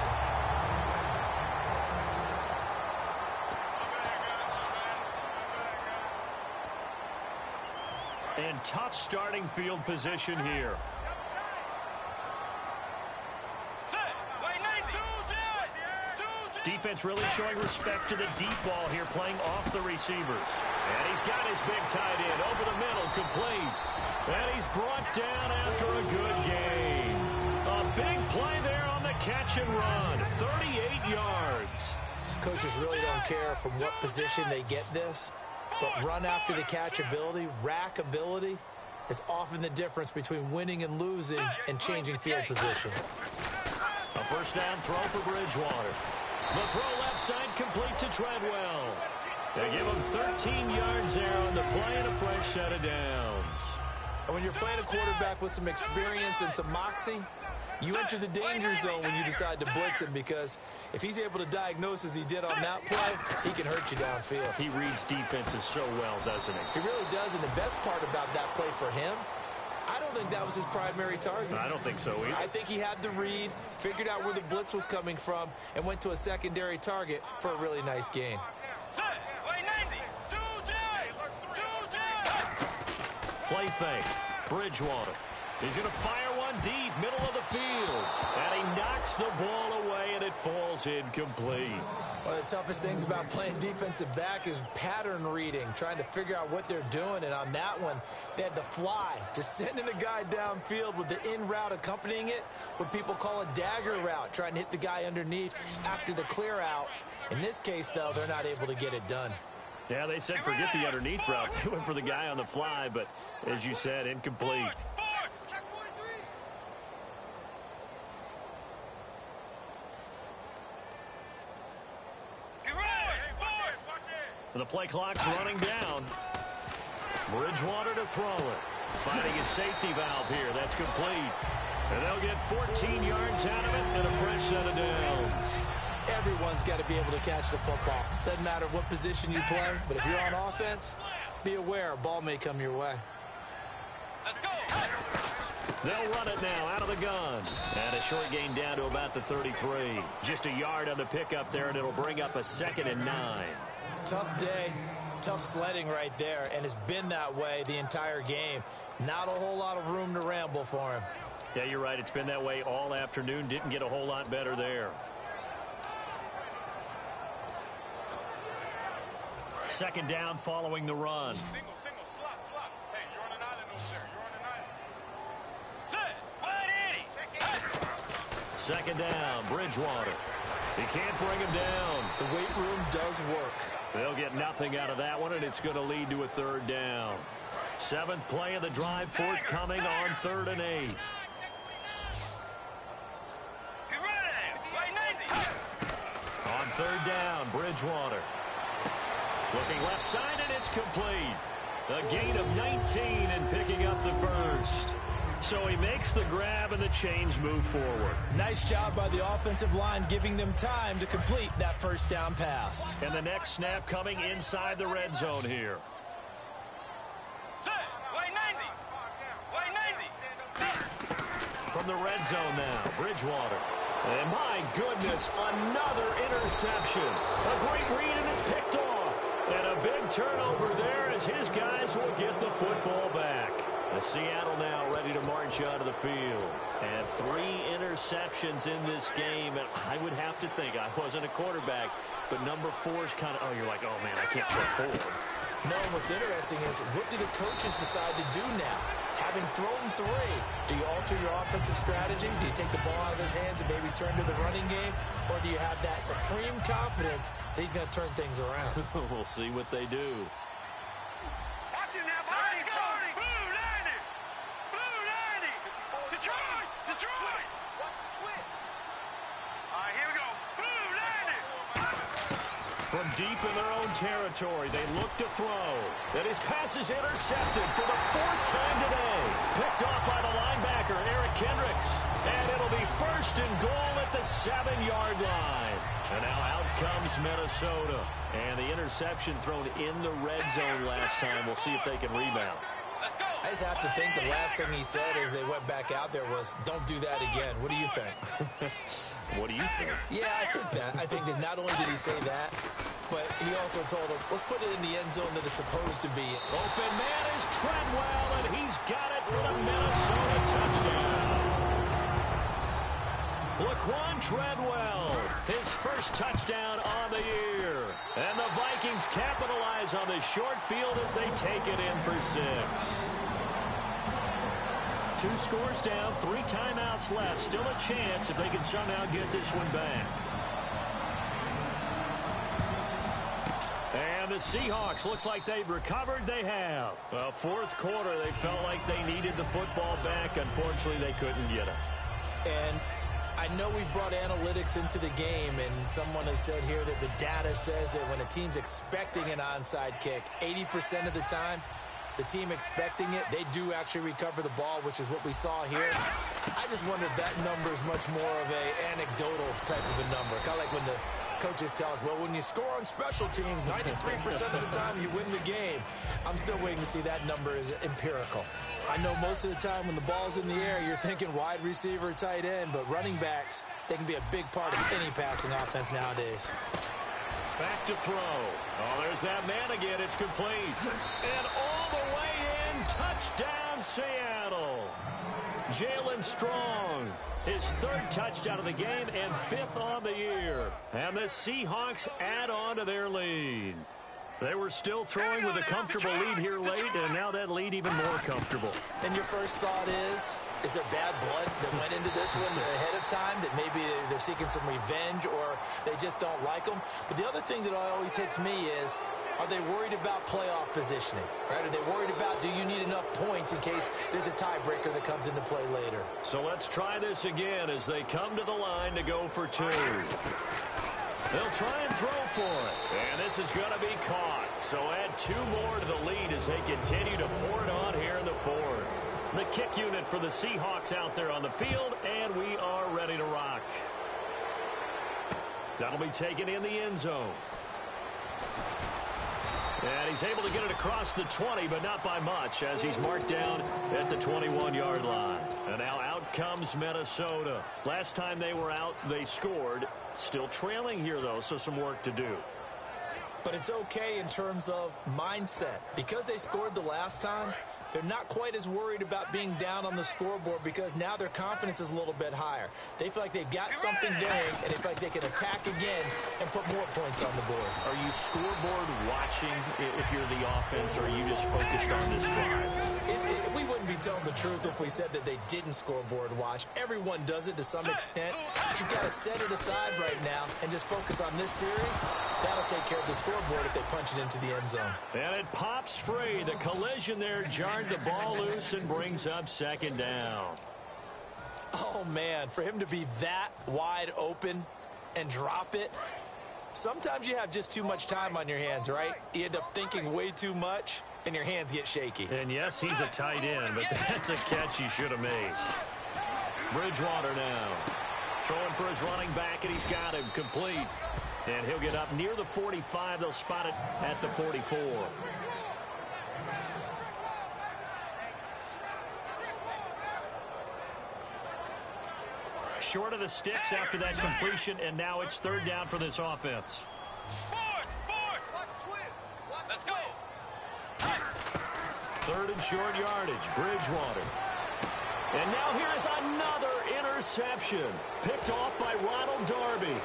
And tough starting field position here. Defense really showing respect to the deep ball here, playing off the receivers. And he's got his big tight end over the middle, complete. And he's brought down after a good gain. A big play there on the catch and run, 38 yards. Coaches really don't care from what position they get this. But run after the catch ability, rack ability, is often the difference between winning and losing and changing field position. A first down throw for Bridgewater. The throw left side complete to Treadwell. They give him 13 yards there on the play and a fresh set of downs. And when you're playing a quarterback with some experience and some moxie, you enter the danger zone when you decide to blitz him, because if he's able to diagnose as he did on that play, he can hurt you downfield. He reads defenses so well, doesn't he? He really does, and the best part about that play for him, I don't think that was his primary target. I don't think so either. I think he had the read, figured out where the blitz was coming from, and went to a secondary target for a really nice gain. Play fake. Bridgewater. He's going to fire one deep, middle of the field. And he knocks the ball away, and it falls incomplete. One of the toughest things about playing defensive back is pattern reading, trying to figure out what they're doing. And on that one, they had the fly, just sending a guy downfield with the in route accompanying it, what people call a dagger route, trying to hit the guy underneath after the clear out. In this case, though, they're not able to get it done. Yeah, they said forget the underneath route. They went for the guy on the fly, but as you said, incomplete. The play clock's running down. Bridgewater to throw it. Finding his safety valve here. That's complete. And they'll get 14 yards out of it and a fresh set of downs. Everyone's got to be able to catch the football. Doesn't matter what position you play, but if you're on offense, be aware a ball may come your way. Let's go. They'll run it now out of the gun. And a short gain down to about the 33. Just a yard on the pickup there, and it'll bring up a 2nd and 9. Tough day, tough sledding right there, and it's been that way the entire game. Not a whole lot of room to ramble for him. Yeah, you're right. It's been that way all afternoon. Didn't get a whole lot better there. 2nd down following the run. Single, slot. Hey, you're on an island over there. You're on an island. Set, 2nd down, Bridgewater. He can't bring him down. The weight room does work. They'll get nothing out of that one, and it's going to lead to a 3rd down. 7th play of the drive forthcoming on 3rd and 8. On 3rd down, Bridgewater. Looking left side, and it's complete. A gain of 19 and picking up the first. So he makes the grab and the chains move forward. Nice job by the offensive line, giving them time to complete that first down pass. And the next snap coming inside the red zone here. From the red zone now, Bridgewater. And my goodness, another interception. A great read, and it's picked off. And a big turnover there as his guys will get the football back. The Seattle now ready to march out of the field. And 3 interceptions in this game. And I would have to think, I wasn't a quarterback, but number 4 is kind of, oh, you're like, oh, man, I can't throw forward. No, what's interesting is, what do the coaches decide to do now? Having thrown 3, do you alter your offensive strategy? Do you take the ball out of his hands and maybe turn to the running game? Or do you have that supreme confidence that he's going to turn things around? We'll see what they do. Watch him now, boys. Let's go. Blue 90. Blue 90. Detroit. Watch the twist. All right, here we go. Blue 90. From deep in their own territory, they look to throw. And his pass is intercepted for the 4th time today. Picked off by the linebacker, Eric Kendricks. And it'll be 1st and goal at the 7-yard line. And now out comes Minnesota. And the interception thrown in the red zone last time. We'll see if they can rebound. Let's go. I just have to think the last thing he said as they went back out there was, don't do that again. What do you think? What do you think? Yeah, I think that. I think that not only did he say that, but he also told him, let's put it in the end zone that it's supposed to be. Open man is Treadwell, and he's got it for the Minnesota touchdown. Laquan Treadwell, his first touchdown on the year. And the Vikings capitalize on the short field as they take it in for 6. 2 scores down, 3 timeouts left. Still a chance if they can somehow get this one back. And the Seahawks, looks like they've recovered. They have. Well, fourth quarter, they felt like they needed the football back. Unfortunately, they couldn't get it. And I know we've brought analytics into the game, and someone has said here that the data says that when a team's expecting an onside kick, 80% of the time, the team expecting it, they do actually recover the ball, which is what we saw here. I just wonder if that number is much more of a anecdotal type of a number. Kind of like when the coaches tell us, well, when you score on special teams, 93% of the time you win the game. I'm still waiting to see that number is empirical. I know most of the time when the ball's in the air, you're thinking wide receiver, tight end, but running backs, they can be a big part of any passing offense nowadays. Back to throw. Oh, there's that man again. It's complete. And all the way in. Touchdown, Seattle. Jalen Strong. His third touchdown of the game and fifth on the year. And the Seahawks add on to their lead. They were still throwing with a comfortable lead here late, and now that lead even more comfortable. And your first thought is there bad blood that went into this one ahead of time, that maybe they're seeking some revenge or they just don't like them? But the other thing that always hits me is, are they worried about playoff positioning? Right? Are they worried about, do you need enough points in case there's a tiebreaker that comes into play later? So let's try this again as they come to the line to go for two. They'll try and throw for it. And this is going to be caught. So add two more to the lead as they continue to pour it on here in the fourth. The kick unit for the Seahawks out there on the field, and we are ready to rock. That'll be taken in the end zone. And he's able to get it across the 20, but not by much, as he's marked down at the 21-yard line. And now out comes Minnesota. Last time they were out, they scored. Still trailing here, though, so some work to do. But it's okay in terms of mindset. Because they scored the last time, they're not quite as worried about being down on the scoreboard because now their confidence is a little bit higher. They feel like they've got something going, and they feel like they can attack again and put more points on the board. Are you scoreboard watching if you're the offense, or are you just focused on this drive? We wouldn't be telling the truth if we said that they didn't scoreboard watch. Everyone does it to some extent. But you've got to set it aside right now and just focus on this series. That'll take care of the scoreboard if they punch it into the end zone. And it pops free. The collision there jarred the ball loose and brings up second down. Oh, man, for him to be that wide open and drop it, sometimes you have just too much time on your hands, right? You end up thinking way too much, and your hands get shaky. And, yes, he's a tight end, but that's a catch he should have made. Bridgewater now throwing for his running back, and he's got him complete. And he'll get up near the 45. They'll spot it at the 44. Short of the sticks after that completion, and now it's third down for this offense. Let's go. Third and short yardage, Bridgewater. And now here's another interception. Picked off by Ronald Darby.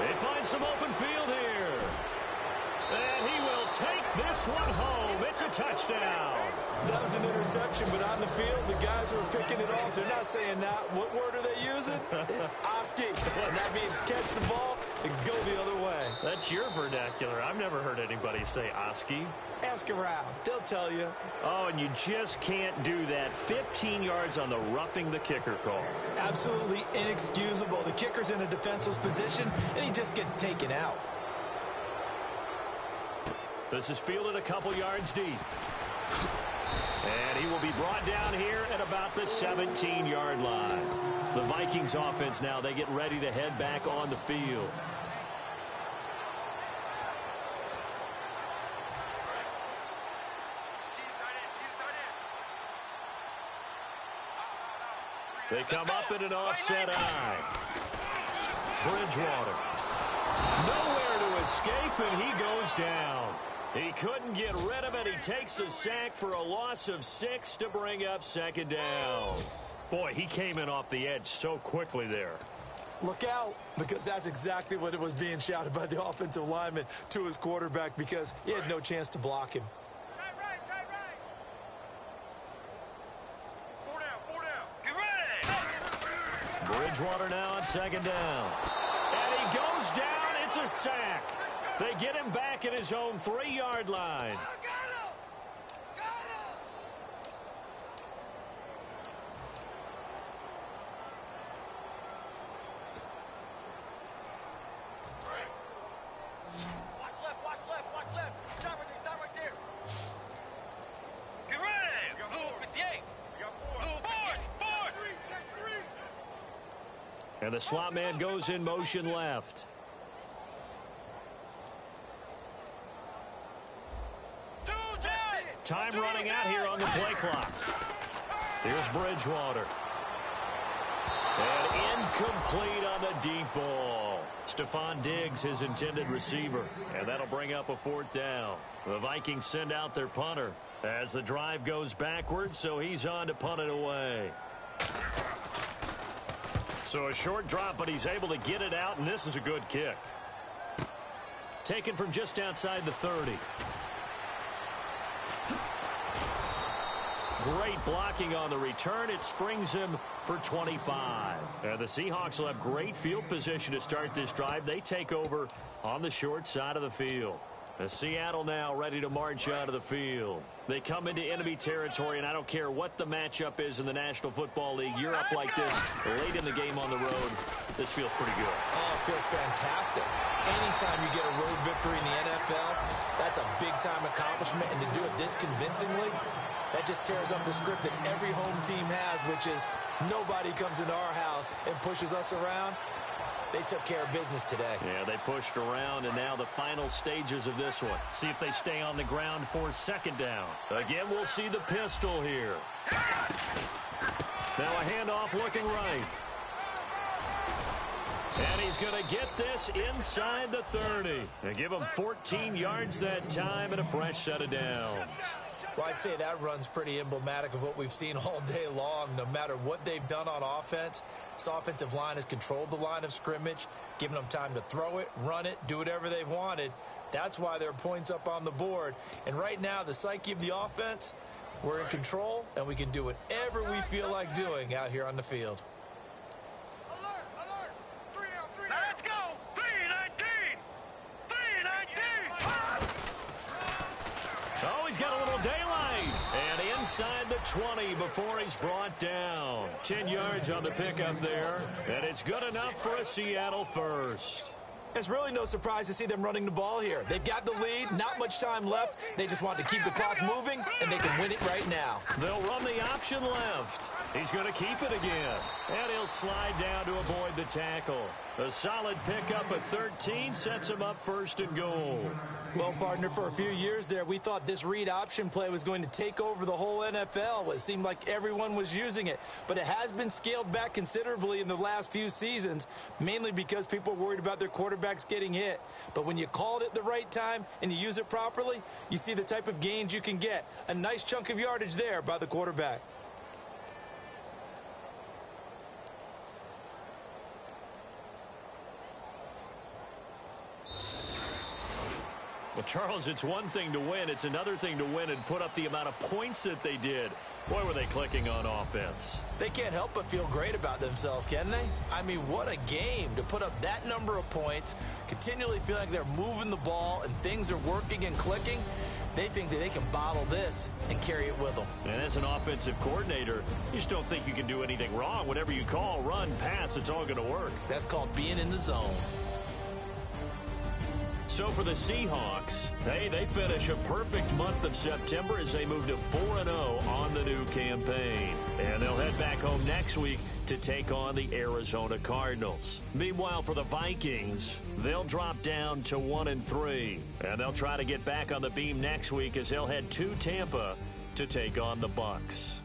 They find some open field here. And he will take this one home. It's a touchdown. That was an interception, but on the field, the guys who are picking it off, they're not saying that. What word are they using? It's Oski. And that means catch the ball and go the other way. That's your vernacular. I've never heard anybody say Oski. Ask around. They'll tell you. Oh, and you just can't do that. 15 yards on the roughing the kicker call. Absolutely inexcusable. The kicker's in a defenseless position, and he just gets taken out. This is fielded a couple yards deep. And he will be brought down here at about the 17-yard line. The Vikings offense now, they get ready to head back on the field. They come up in an offset eye. Bridgewater. Nowhere to escape, and he goes down. He couldn't get rid of it. He takes a sack for a loss of 6 to bring up second down. Boy, he came in off the edge so quickly there. Look out, because that's exactly what it was being shouted by the offensive lineman to his quarterback, because he had no chance to block him. Try right. Four down. Get ready. Bridgewater now on second down. And he goes down. It's a sack. They get him back at his own 3-yard line. And the slot man goes in motion left. Time running out here on the play clock. Here's Bridgewater. And incomplete on the deep ball. Stephon Diggs, his intended receiver. And that'll bring up a 4th down. The Vikings send out their punter as the drive goes backwards, so he's on to punt it away. So a short drop, but he's able to get it out, and this is a good kick. Taken from just outside the 30. Great blocking on the return. It springs him for 25. And the Seahawks will have great field position to start this drive. They take over on the short side of the field. Seattle now ready to march out of the field. They come into enemy territory, and I don't care what the matchup is in the National Football League. You're up like this late in the game on the road. This feels pretty good. Oh, it feels fantastic. Anytime you get a road victory in the NFL, that's a big-time accomplishment, and to do it this convincingly, that just tears up the script that every home team has, which is nobody comes into our house and pushes us around. They took care of business today. Yeah, they pushed around, and now the final stages of this one. See if they stay on the ground for 2nd down. Again, we'll see the pistol here. Now a handoff looking right. And he's going to get this inside the 30. They give him 14 yards that time and a fresh set of downs. Well, I'd say that run's pretty emblematic of what we've seen all day long. No matter what they've done on offense, this offensive line has controlled the line of scrimmage, given them time to throw it, run it, do whatever they've wanted. That's why there are points up on the board. And right now, the psyche of the offense, we're in control, and we can do whatever we feel like doing out here on the field. Let's go! 319! 319! Oh, he's got a little daylight. And inside the 20 before he's brought down. 10 yards on the pickup there. And it's good enough for a Seattle first. It's really no surprise to see them running the ball here. They've got the lead, not much time left. They just want to keep the clock moving, and they can win it right now. They'll run the option left. He's going to keep it again. And he'll slide down to avoid the tackle. A solid pickup at 13 sets him up 1st and goal. Well, partner, for a few years there, we thought this read option play was going to take over the whole NFL. It seemed like everyone was using it. But it has been scaled back considerably in the last few seasons, mainly because people are worried about their quarterbacks getting hit. But when you call it at the right time and you use it properly, you see the type of gains you can get. A nice chunk of yardage there by the quarterback. Well, Charles, it's one thing to win. It's another thing to win and put up the amount of points that they did. Boy, were they clicking on offense. They can't help but feel great about themselves, can they? I mean, what a game to put up that number of points, continually feel like they're moving the ball and things are working and clicking. They think that they can bottle this and carry it with them. And as an offensive coordinator, you just don't think you can do anything wrong. Whatever you call, run, pass, it's all going to work. That's called being in the zone. So for the Seahawks, hey, they finish a perfect month of September as they move to 4-0 on the new campaign. And they'll head back home next week to take on the Arizona Cardinals. Meanwhile, for the Vikings, they'll drop down to 1-3. And they'll try to get back on the beam next week as they'll head to Tampa to take on the Bucs.